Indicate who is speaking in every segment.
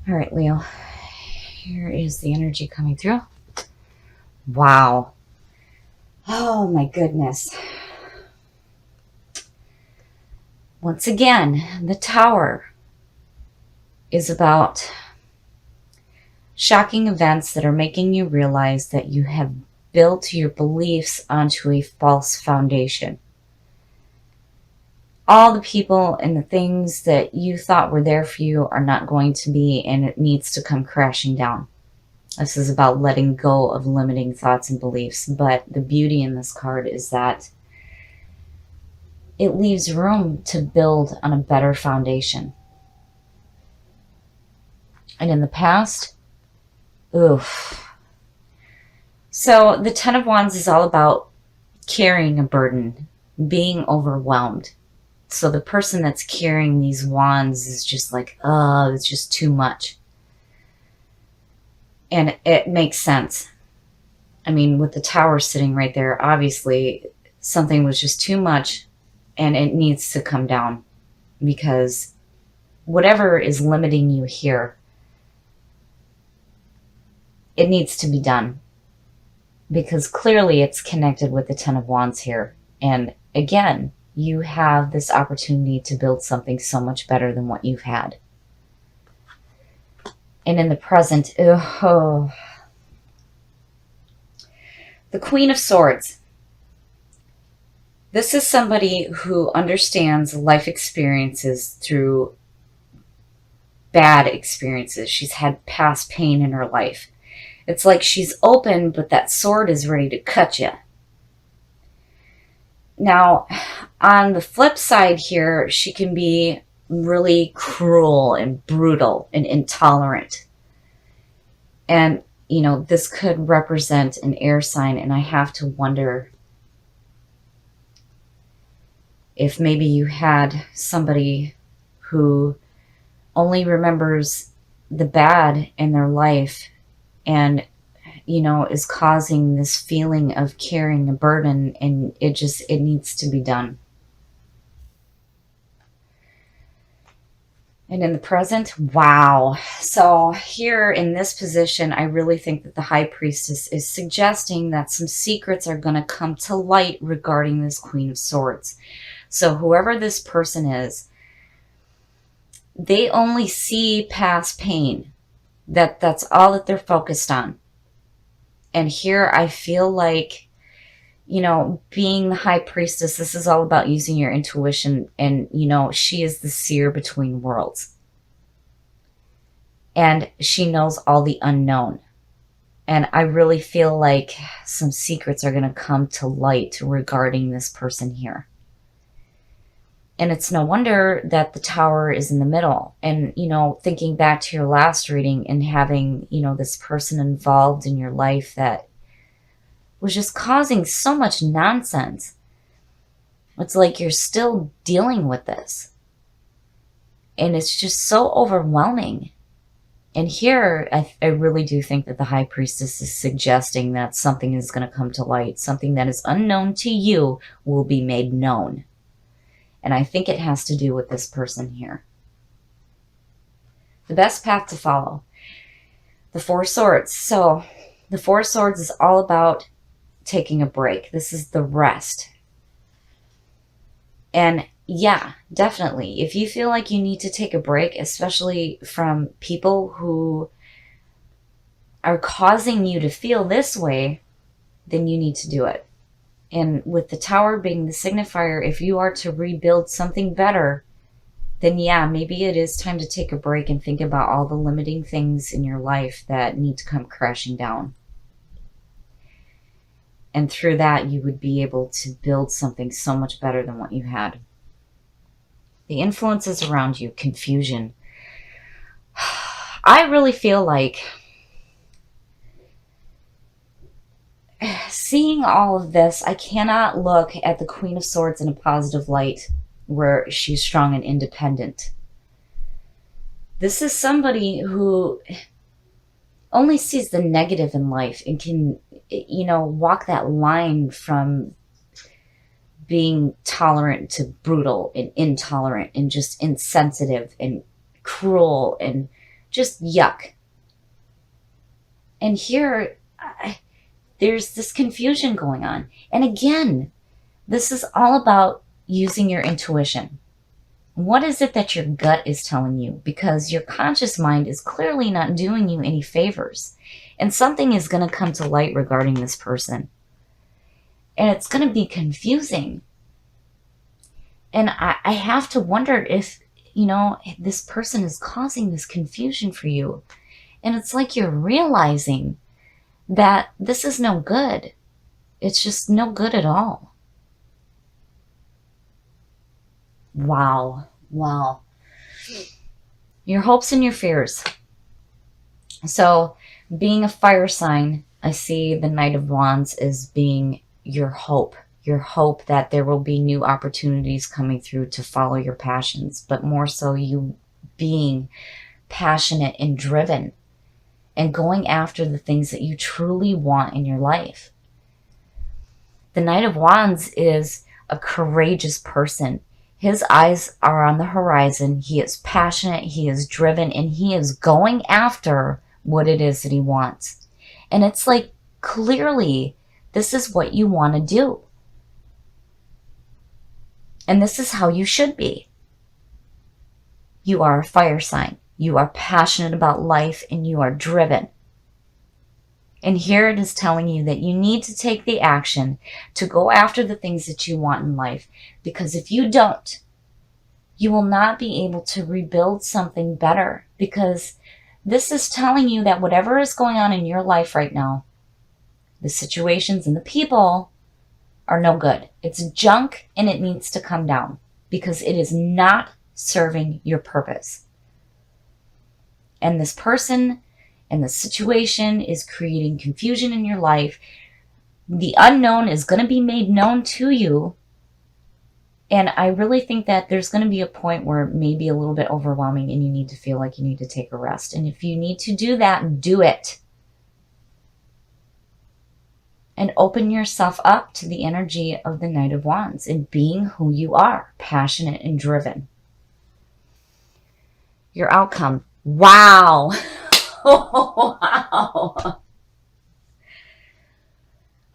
Speaker 1: All right, Leo. Here is the energy coming through. Wow. Oh my goodness. Once again, the Tower is about shocking events that are making you realize that you have built your beliefs onto a false foundation. All the people and the things that you thought were there for you are not going to be, and it needs to come crashing down. This is about letting go of limiting thoughts and beliefs. But the beauty in this card is that it leaves room to build on a better foundation. And in the past, oof. So the Ten of Wands is all about carrying a burden, being overwhelmed. So the person that's carrying these wands is just like, oh, it's just too much. And it makes sense. I mean, with the Tower sitting right there, obviously something was just too much and it needs to come down, because whatever is limiting you here, it needs to be done, because clearly it's connected with the Ten of Wands here. And again, you have this opportunity to build something so much better than what you've had. And in the present, the Queen of Swords. This is somebody who understands life experiences through bad experiences. She's had past pain in her life. It's like she's open, but that sword is ready to cut you. Now, on the flip side here, she can be really cruel and brutal and intolerant. And, you know, this could represent an air sign, and I have to wonder if maybe you had somebody who only remembers the bad in their life and, you know, is causing this feeling of carrying a burden, and it needs to be done. And in the present, wow. So here in this position, I really think that the High Priestess is suggesting that some secrets are going to come to light regarding this Queen of Swords. So whoever this person is, they only see past pain. That's all that they're focused on. And here I feel like, you know, being the High Priestess, this is all about using your intuition. And, you know, she is the seer between worlds. And she knows all the unknown. And I really feel like some secrets are going to come to light regarding this person here. And it's no wonder that the Tower is in the middle. And, you know, thinking back to your last reading and having, you know, this person involved in your life that was just causing so much nonsense. It's like you're still dealing with this. And it's just so overwhelming. And here, I really do think that the High Priestess is suggesting that something is going to come to light. Something that is unknown to you will be made known. And I think it has to do with this person here. The best path to follow. The Four Swords. So the Four Swords is all about taking a break. This is the rest. And yeah, definitely. If you feel like you need to take a break, especially from people who are causing you to feel this way, then you need to do it. And with the Tower being the signifier, if you are to rebuild something better, then yeah, maybe it is time to take a break and think about all the limiting things in your life that need to come crashing down. And through that, you would be able to build something so much better than what you had. The influences around you, confusion. I really feel like seeing all of this, I cannot look at the Queen of Swords in a positive light where she's strong and independent. This is somebody who only sees the negative in life and can, you know, walk that line from being tolerant to brutal and intolerant and just insensitive and cruel and Just yuck. And here, there's this confusion going on. And again, this is all about using your intuition. What is it that your gut is telling you? Because your conscious mind is clearly not doing you any favors. And something is going to come to light regarding this person. And it's going to be confusing. And I have to wonder if, this person is causing this confusion for you. And it's like you're realizing that this is no good. It's just no good at all. Wow. Your hopes and your fears. So, being a fire sign, I see the Knight of Wands as being your hope that there will be new opportunities coming through to follow your passions, but more so you being passionate and driven and going after the things that you truly want in your life. The Knight of Wands is a courageous person. His eyes are on the horizon. He is passionate, he is driven, and he is going after what it is that he wants. And it's like, clearly, this is what you want to do. And this is how you should be. You are a fire sign. You are passionate about life and you are driven. And here it is telling you that you need to take the action to go after the things that you want in life. Because if you don't, you will not be able to rebuild something better. Because this is telling you that whatever is going on in your life right now, the situations and the people are no good. It's junk and it needs to come down because it is not serving your purpose. And this person and the situation is creating confusion in your life. The unknown is going to be made known to you. And I really think that there's going to be a point where it may be a little bit overwhelming and you need to feel like you need to take a rest. And if you need to do that, do it. And open yourself up to the energy of the Knight of Wands and being who you are, passionate and driven. Your outcome. Wow. Wow.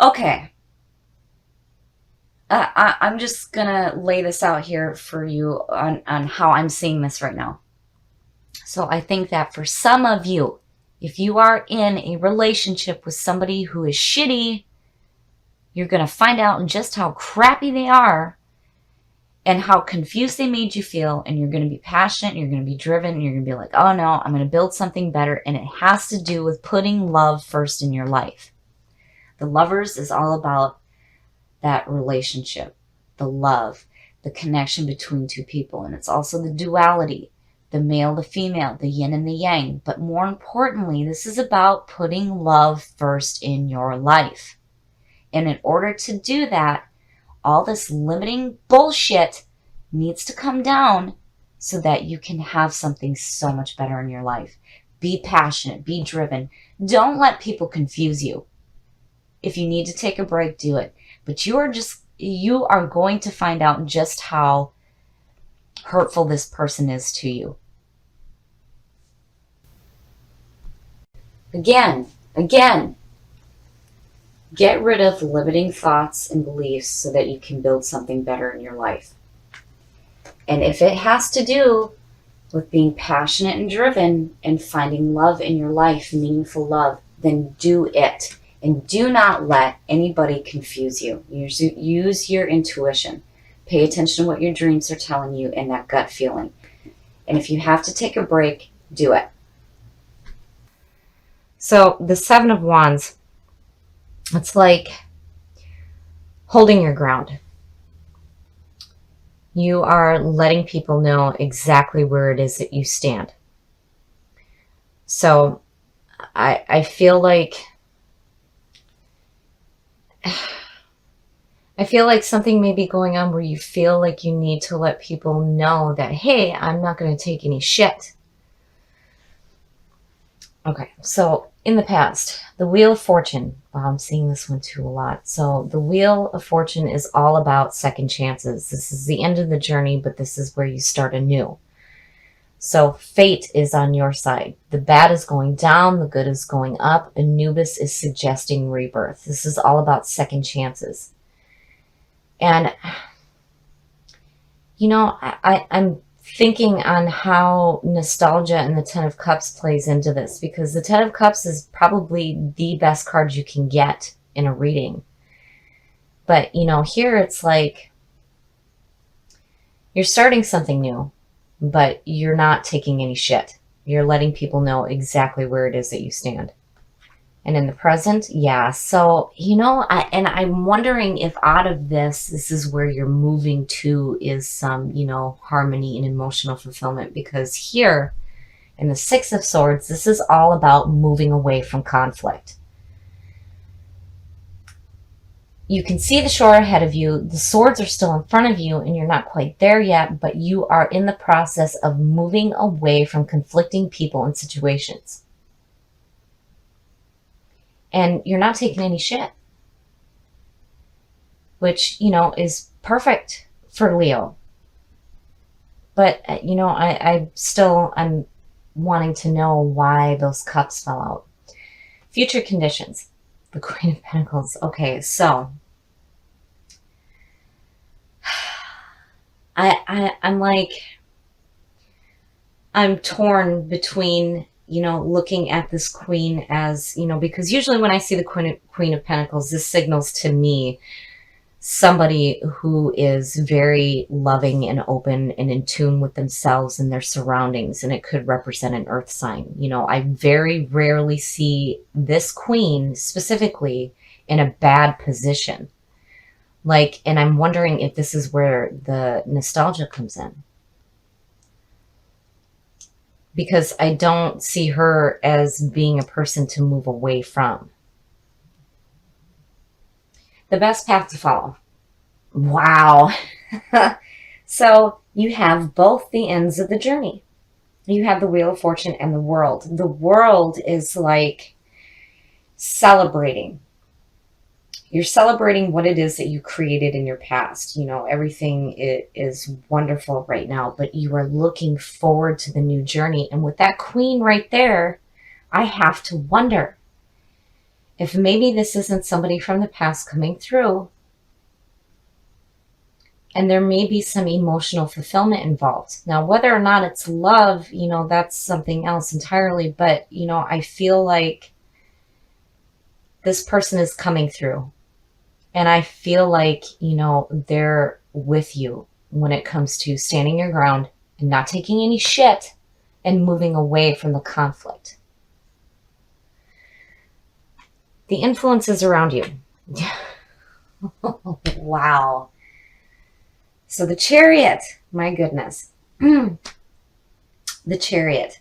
Speaker 1: Okay. I'm just going to lay this out here for you on how I'm seeing this right now. So I think that for some of you, if you are in a relationship with somebody who is shitty, you're going to find out just how crappy they are and how confused they made you feel. And you're going to be passionate, and you're going to be driven, and you're going to be like, oh no, I'm going to build something better. And it has to do with putting love first in your life. The Lovers is all about that relationship, the love, the connection between two people. And it's also the duality, the male, the female, the yin and the yang. But more importantly, this is about putting love first in your life. And in order to do that, all this limiting bullshit needs to come down so that you can have something so much better in your life. Be passionate, be driven. Don't let people confuse you. If you need to take a break, do it. But you are going to find out just how hurtful this person is to you. Again, get rid of limiting thoughts and beliefs so that you can build something better in your life. And if it has to do with being passionate and driven and finding love in your life, meaningful love, then do it. And do not let anybody confuse you. Use your intuition. Pay attention to what your dreams are telling you and that gut feeling. And if you have to take a break, do it. So the Seven of Wands, it's like holding your ground. You are letting people know exactly where it is that you stand. So I feel like something may be going on where you feel like you need to let people know that, hey, I'm not going to take any shit. Okay, so in the past, the Wheel of Fortune. Wow, I'm seeing this one too a lot. So the Wheel of Fortune is all about second chances. This is the end of the journey, but this is where you start anew. So fate is on your side. The bad is going down, the good is going up. Anubis is suggesting rebirth. This is all about second chances. And, you know, I'm thinking on how nostalgia and the Ten of Cups plays into this, because the Ten of Cups is probably the best card you can get in a reading. But, you know, here it's like you're starting something new, but you're not taking any shit. You're letting people know exactly where it is that you stand. And in the present, yeah. So, you know, I'm wondering if out of this is where you're moving to, is some, you know, harmony and emotional fulfillment. Because here in the Six of Swords, this is all about moving away from conflict. You can see the shore ahead of you. The swords are still in front of you and you're not quite there yet, but you are in the process of moving away from conflicting people and situations. And you're not taking any shit, which, you know, is perfect for Leo. But, you know, I'm wanting to know why those cups fell out. Future conditions. The Queen of Pentacles. Okay, so I'm torn between, you know, looking at this queen as, you know, because usually when I see the Queen of Pentacles, this signals to me somebody who is very loving and open and in tune with themselves and their surroundings, and it could represent an earth sign. You know, I very rarely see this queen specifically in a bad position. Like, and I'm wondering if this is where the nostalgia comes in. Because I don't see her as being a person to move away from. The best path to follow. Wow. So you have both the ends of the journey. You have the Wheel of Fortune and the World. The World is like celebrating. You're celebrating what it is that you created in your past. You know, everything is wonderful right now, but you are looking forward to the new journey. And with that queen right there, I have to wonder if maybe this isn't somebody from the past coming through, and there may be some emotional fulfillment involved. Now, whether or not it's love, you know, that's something else entirely. But, you know, I feel like this person is coming through. And I feel like, you know, they're with you when it comes to standing your ground and not taking any shit and moving away from the conflict. The influences around you. Wow. So the Chariot, my goodness. The Chariot.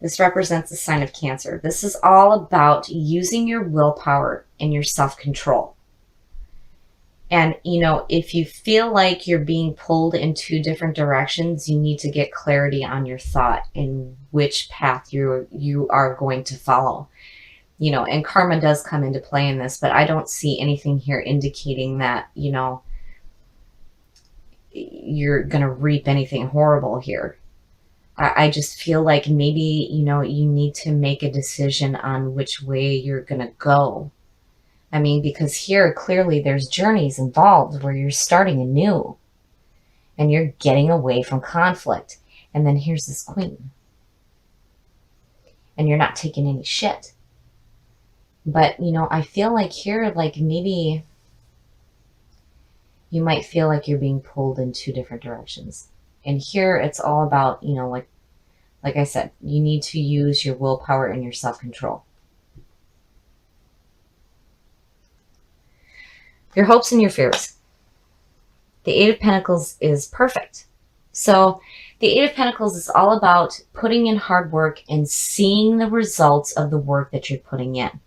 Speaker 1: This represents the sign of Cancer. This is all about using your willpower and your self-control. And, you know, if you feel like you're being pulled in two different directions, you need to get clarity on your thought and which path you are going to follow. You know, and karma does come into play in this, but I don't see anything here indicating that, you know, you're going to reap anything horrible here. I just feel like maybe, you know, you need to make a decision on which way you're going to go. I mean, because here clearly there's journeys involved where you're starting anew and you're getting away from conflict. And then here's this queen. And you're not taking any shit. But, you know, I feel like here, like maybe you might feel like you're being pulled in two different directions. And here it's all about, you know, like I said, you need to use your willpower and your self-control. Your hopes and your fears. The Eight of Pentacles is perfect. So the Eight of Pentacles is all about putting in hard work and seeing the results of the work that you're putting in.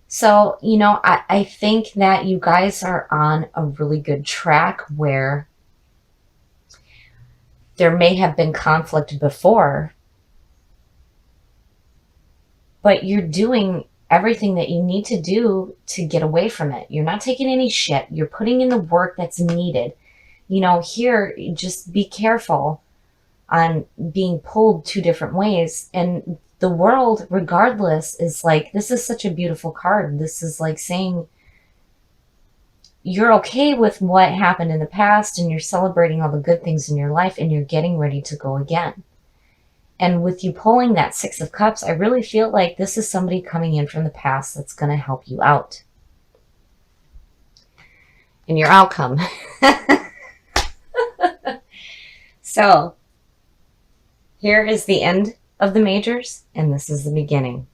Speaker 1: So, you know, I think that you guys are on a really good track where there may have been conflict before, but you're doing everything that you need to do to get away from it. You're not taking any shit. You're putting in the work that's needed. You know, here, just be careful on being pulled two different ways. And the world, regardless, is like, this is such a beautiful card. This is like saying you're okay with what happened in the past and you're celebrating all the good things in your life and you're getting ready to go again. And with you pulling that Six of Cups, I really feel like this is somebody coming in from the past that's going to help you out in your outcome. So here is the end of the majors, and this is the beginning.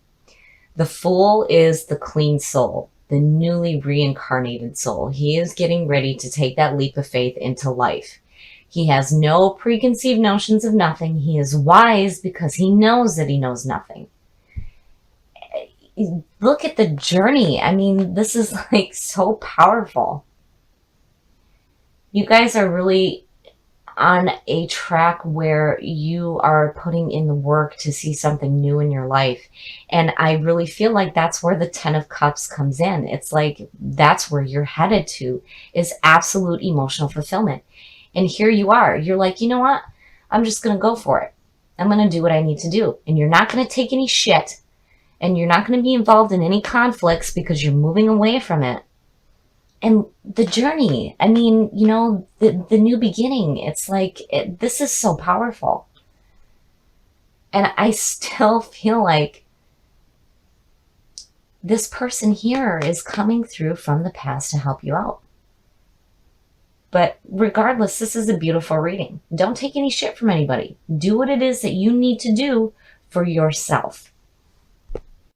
Speaker 1: The Fool is the clean soul, the newly reincarnated soul. He is getting ready to take that leap of faith into life. He has no preconceived notions of nothing. He is wise because he knows that he knows nothing. Look at the journey. I mean, this is like so powerful. You guys are really on a track where you are putting in the work to see something new in your life. And I really feel like that's where the 10 of Cups comes in. It's like that's where you're headed to, is absolute emotional fulfillment. And here you are. You're like, you know what? I'm just going to go for it. I'm going to do what I need to do. And you're not going to take any shit. And you're not going to be involved in any conflicts because you're moving away from it. And the journey, I mean, you know, the new beginning, it's like, this is so powerful. And I still feel like this person here is coming through from the past to help you out. But regardless, this is a beautiful reading. Don't take any shit from anybody. Do what it is that you need to do for yourself.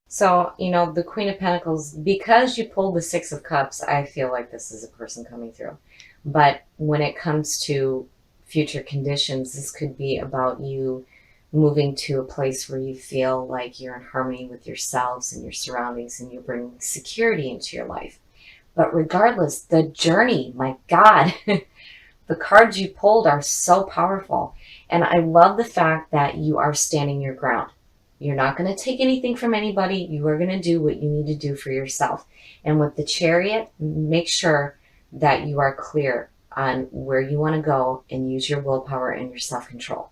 Speaker 1: So, you know, the Queen of Pentacles, because you pulled the Six of Cups, I feel like this is a person coming through. But when it comes to future conditions, this could be about you moving to a place where you feel like you're in harmony with yourselves and your surroundings and you're bringing security into your life. But regardless, the journey, my God, the cards you pulled are so powerful. And I love the fact that you are standing your ground. You're not going to take anything from anybody. You are going to do what you need to do for yourself. And with the Chariot, make sure that you are clear on where you want to go and use your willpower and your self-control.